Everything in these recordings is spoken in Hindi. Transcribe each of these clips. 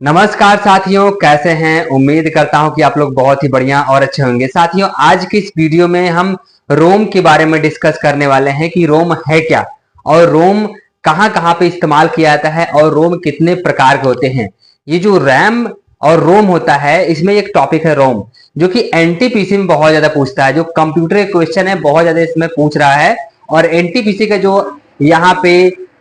नमस्कार साथियों, कैसे हैं। उम्मीद करता हूं कि आप लोग बहुत ही बढ़िया और अच्छे होंगे। साथियों, आज की इस वीडियो में हम रोम के बारे में डिस्कस करने वाले हैं कि रोम है क्या और रोम कहां कहां पे इस्तेमाल किया जाता है और रोम कितने प्रकार के होते हैं। ये जो रैम और रोम होता है, इसमें एक टॉपिक है रोम, जो कि एनटीपीसी में बहुत ज्यादा पूछता है। जो कंप्यूटर क्वेश्चन है बहुत ज्यादा इसमें पूछ रहा है और एनटीपीसी का जो यहाँ पे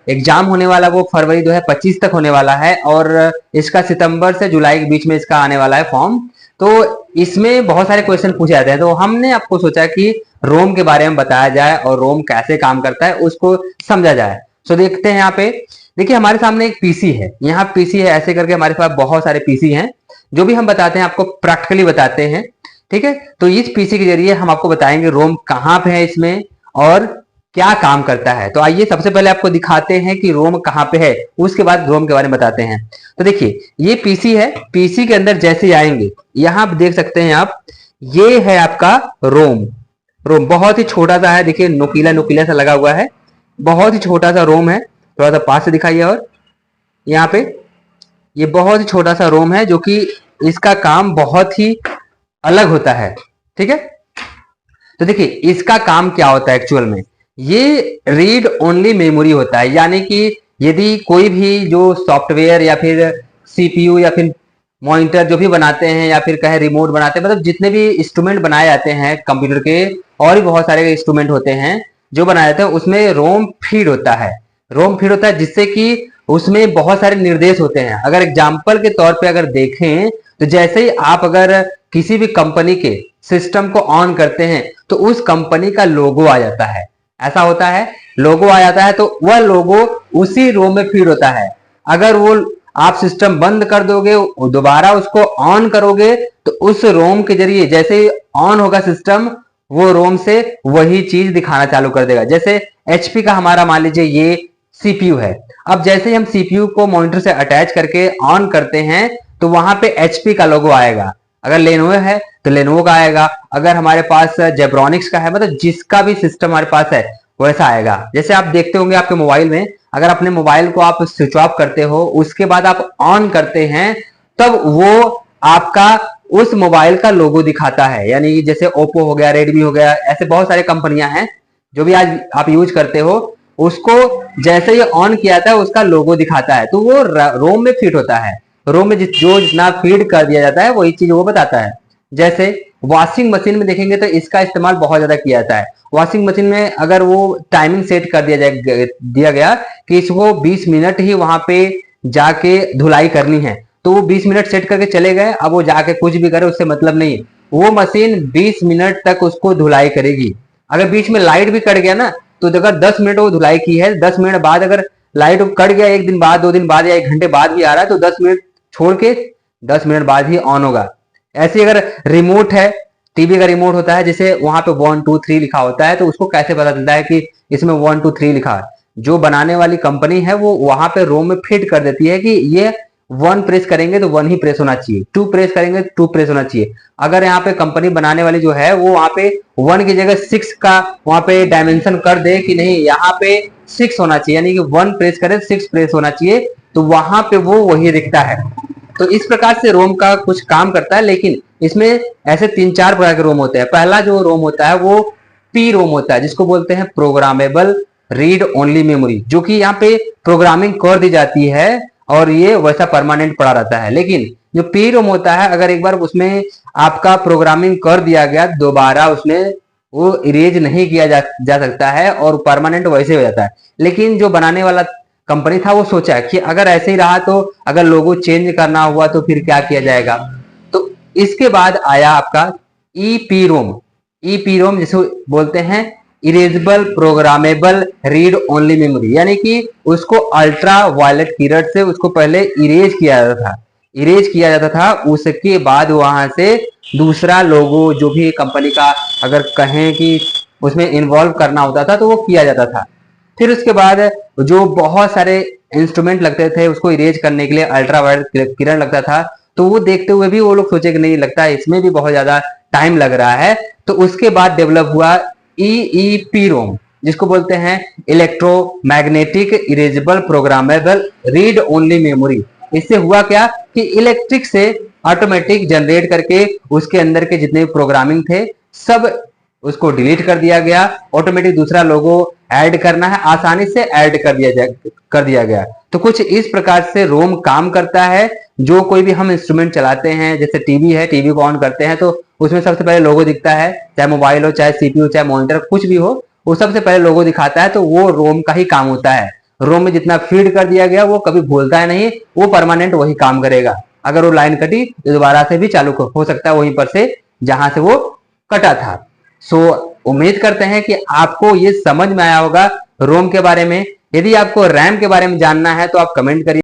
एग्जाम होने वाला वो फरवरी 2025 तक होने वाला है और इसका सितंबर से जुलाई के बीच में इसका आने वाला है फॉर्म। तो इसमें बहुत सारे क्वेश्चन पूछे जाते हैं, तो हमने आपको सोचा कि रोम के बारे में बताया जाए और रोम कैसे काम करता है उसको समझा जाए। सो देखते हैं। यहाँ पे देखिए, हमारे सामने एक पीसी है। यहाँ पीसी है, ऐसे करके हमारे पास बहुत सारे पीसी हैं। जो भी हम बताते हैं आपको प्रैक्टिकली बताते हैं, ठीक है। तो इस पीसी के जरिए हम आपको बताएंगे रोम कहाँ पे है इसमें और क्या काम करता है। तो आइए सबसे पहले आपको दिखाते हैं कि रोम कहाँ पे है, उसके बाद रोम के बारे में बताते हैं। तो देखिए, ये पीसी है। पीसी के अंदर जैसे ही आएंगे, यहाँ आप देख सकते हैं आप, ये है आपका रोम। रोम बहुत ही छोटा सा है, देखिए नुकीला नुकीला सा लगा हुआ है, बहुत ही छोटा सा रोम है। थोड़ा सा पास से दिखाइए। और यहाँ पे ये बहुत ही छोटा सा रोम है, जो कि इसका काम बहुत ही अलग होता है, ठीक है। तो देखिए, इसका काम क्या होता है एक्चुअल में। ये रीड ओनली मेमोरी होता है, यानी कि यदि कोई भी जो सॉफ्टवेयर या फिर सीपीयू या फिर मॉनिटर जो भी बनाते हैं या फिर कहे रिमोट बनाते हैं, मतलब जितने भी इंस्ट्रूमेंट बनाए जाते हैं कंप्यूटर के, और भी बहुत सारे इंस्ट्रूमेंट होते हैं जो बनाए जाते हैं, उसमें रोम फीड होता है। रोम फीड होता है जिससे कि उसमें बहुत सारे निर्देश होते हैं। अगर एग्जाम्पल के तौर पे अगर देखें तो जैसे ही आप अगर किसी भी कंपनी के सिस्टम को ऑन करते हैं तो उस कंपनी का लोगो आ जाता है। ऐसा होता है, लोगो आ जाता है, तो वह लोगो उसी रोम में फीड होता है। अगर वो आप सिस्टम बंद कर दोगे, दोबारा उसको ऑन करोगे, तो उस रोम के जरिए जैसे ही ऑन होगा सिस्टम, वो रोम से वही चीज दिखाना चालू कर देगा। जैसे एचपी का हमारा मान लीजिए ये सीपीयू है। अब जैसे ही हम सीपीयू को मॉनिटर से अटैच करके ऑन करते हैं तो वहां पे एचपी का लोगो आएगा। अगर लेनोवो है तो लेनोवो का आएगा। अगर हमारे पास जेब्रॉनिक्स का है, मतलब जिसका भी सिस्टम हमारे पास है वैसा आएगा। जैसे आप देखते होंगे आपके मोबाइल में, अगर अपने मोबाइल को आप स्विच ऑफ करते हो, उसके बाद आप ऑन करते हैं, तब वो आपका उस मोबाइल का लोगो दिखाता है। यानी जैसे ओप्पो हो गया, रेडमी हो गया, ऐसे बहुत सारे कंपनियां हैं जो भी आज आप यूज करते हो, उसको जैसे ही ऑन किया था उसका लोगो दिखाता है। तो वो रोम में फिट होता है। रोम में जो जितना फीड कर दिया जाता है वही चीज वो बताता है। जैसे वॉशिंग मशीन में देखेंगे तो इसका इस्तेमाल बहुत ज्यादा किया जाता है। वॉशिंग मशीन में अगर वो टाइमिंग सेट कर दिया गया कि इसको 20 मिनट ही वहां पे जाके धुलाई करनी है, तो वो 20 मिनट सेट करके चले गए। अब वो जाके कुछ भी करे उससे मतलब नहीं, वो मशीन 20 मिनट तक उसको धुलाई करेगी। अगर बीच में लाइट भी कट गया ना, तो अगर 10 मिनट वो धुलाई की है, 10 मिनट बाद अगर लाइट कट गया, एक दिन बाद, 2 दिन बाद या 1 घंटे बाद भी आ रहा है, तो 10 मिनट छोड़ के 10 मिनट बाद ही ऑन होगा। ऐसे अगर रिमोट है, टीवी का रिमोट होता है, जैसे वहां पे 1 2 3 लिखा होता है, तो उसको कैसे पता चलता है कि इसमें 1 2 3 लिखा है। जो बनाने वाली कंपनी है वो वहां पे रोम में फिट कर देती है कि ये 1 प्रेस करेंगे तो 1 ही प्रेस होना चाहिए, 2 प्रेस करेंगे तो 2 प्रेस होना चाहिए। अगर यहाँ पे कंपनी बनाने वाली जो है वो वहां पे 1 की जगह 6 का वहां पे डायमेंशन कर दे कि नहीं, यहाँ पे 6 होना चाहिए, यानी कि 1 प्रेस करे 6 प्रेस होना चाहिए, तो वहां पे वो वही दिखता है। तो इस प्रकार से रोम का कुछ काम करता है। लेकिन इसमें ऐसे 3-4 प्रकार के रोम होते हैं। पहला जो रोम होता है वो पी रोम होता है, जिसको बोलते हैं प्रोग्रामेबल रीड ओनली मेमोरी, जो कि यहाँ पे प्रोग्रामिंग कर दी जाती है और ये वैसा परमानेंट पड़ा रहता है। लेकिन जो पी रोम होता है, अगर एक बार उसमें आपका प्रोग्रामिंग कर दिया गया, दोबारा उसमें वो इरेज नहीं किया जा सकता है और परमानेंट वैसे हो जाता है। लेकिन जो बनाने वाला कंपनी था वो सोचा कि अगर ऐसे ही रहा तो अगर लोगो चेंज करना हुआ तो फिर क्या किया जाएगा। तो इसके बाद आया आपका ईपी रोम। ईपी रोम जिसे बोलते हैं erasable programmable read only memory, यानी कि उसको अल्ट्रा वायलेट किरण से उसको पहले इरेज किया जाता था। इरेज किया जाता था, उसके बाद वहां से दूसरा लोगो जो भी कंपनी का अगर कहें कि उसमें इन्वॉल्व करना होता था तो वो किया जाता था। फिर उसके बाद जो बहुत सारे इंस्ट्रूमेंट लगते थे उसको इरेज करने के लिए अल्ट्रा वायलेट किरण लगता था, तो वो देखते हुए भी वो लोग सोचे कि नहीं, लगता है इसमें भी बहुत ज्यादा टाइम लग रहा है। तो उसके बाद डेवलप हुआ ईईपी रोम, जिसको बोलते हैं electromagnetic erasable programmable read only memory. इससे हुआ क्या कि इलेक्ट्रिक से ऑटोमेटिक जनरेट करके उसके अंदर के जितने भी प्रोग्रामिंग थे सब उसको डिलीट कर दिया गया। ऑटोमेटिक दूसरा लोगो ऐड करना है, आसानी से ऐड कर दिया गया। तो कुछ इस प्रकार से रोम काम करता है। जो कोई भी हम इंस्ट्रूमेंट चलाते हैं, जैसे टीवी है, टीवी को ऑन करते हैं तो उसमें सबसे पहले लोगो दिखता है, चाहे मोबाइल हो, चाहे सीपीयू, चाहे मॉनिटर, कुछ भी हो, वो सबसे पहले लोगो दिखाता है। तो वो रोम का ही काम होता है। रोम में जितना फीड कर दिया गया वो कभी भूलता है नहीं, वो परमानेंट वही काम करेगा। अगर वो लाइन कटी तो दोबारा से भी चालू हो सकता है वहीं पर से जहां से वो कटा था। सो उम्मीद करते हैं कि आपको ये समझ में आया होगा रोम के बारे में। यदि आपको रैम के बारे में जानना है तो आप कमेंट करिए।